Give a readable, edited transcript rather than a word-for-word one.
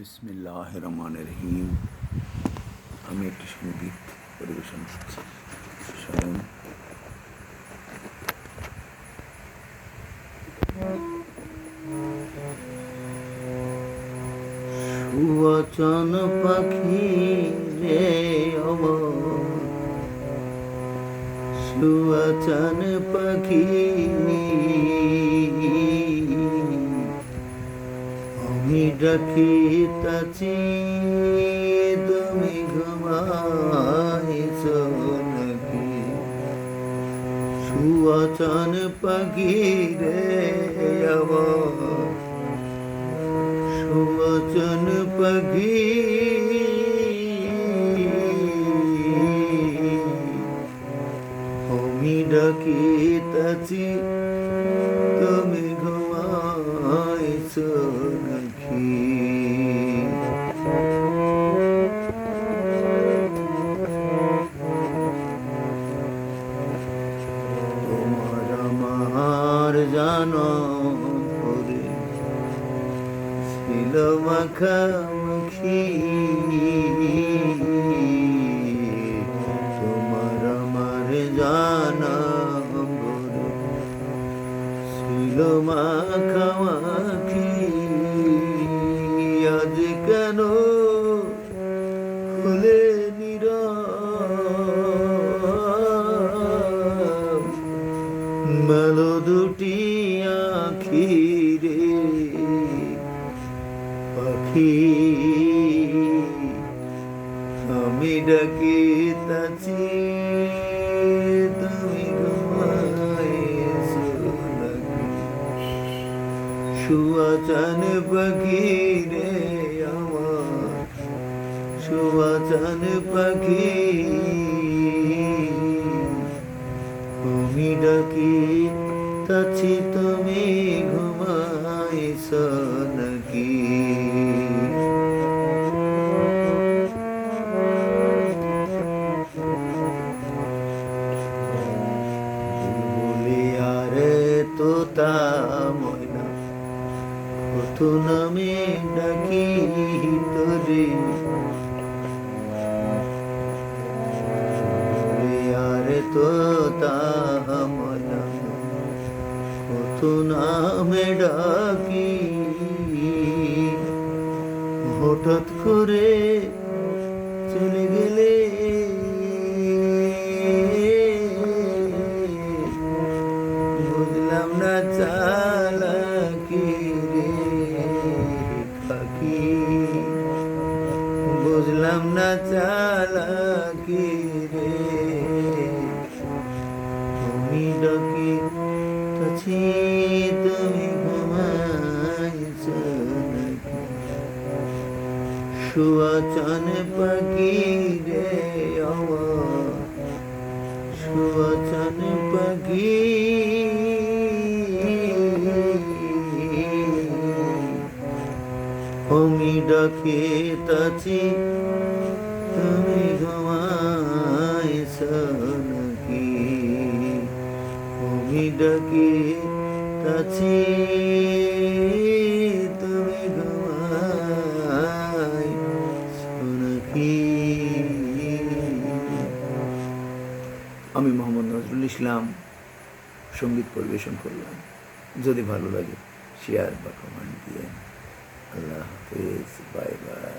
বিসমিল্লাহির রহমানির রহিম। আমি একটি সঙ্গীত পরিবেশন করছি। শুনুন। সুবচন পাখি রে সুবচন পাখি আমি ডাকিতাছি তুমি ঘুমাইছ নাকি? সুবচন পাখি রে সুবচন পাখি আমি ডাকিতাছি তুমি ঘুমাইছ নাকি? তোমার আমার জানো ধরে ছিল মাখামাখি, তোমার আমার জানা ছিল মাখামাখি। আজ কেন খুলে নীরব মেলো দুটি আঁখি রে পাখি? আমি ডাকিতাছি তুমি ঘুমাইছ নাকি? সুবচন পাখি রে আমার সুবচন পাখি আমি ডাকিতাছি তুমি ঘুমাইছ নাকি? বুলিয়ারে তোতা ময়না কত নামে ডাকি তোরে, বুলিয়ারে তোতা ময়না কত নামে ডাকি। হঠাৎ করে চলে গেলে বুঝলাম না চালাকি রে পাখি, বুঝলাম না চালাকি রে। আমি ডাকিতাছি তুমি ঘুমাইছ নাকি? সুবচন পাখি রে আমার সুবচন পাখি আমি ডাকিতাছি তুমি ঘুমাইছ নাকি? আমি ডাকিতাছি তুমি ঘুমাইছ নাকি? আমি মোহাম্মদ নজরুল ইসলাম সঙ্গীত পরিবেশন করলাম। যদি ভালো লাগে শেয়ার বা কমেন্ট দিয়ে। আল্লাহ হাফিজ, বাই বাই।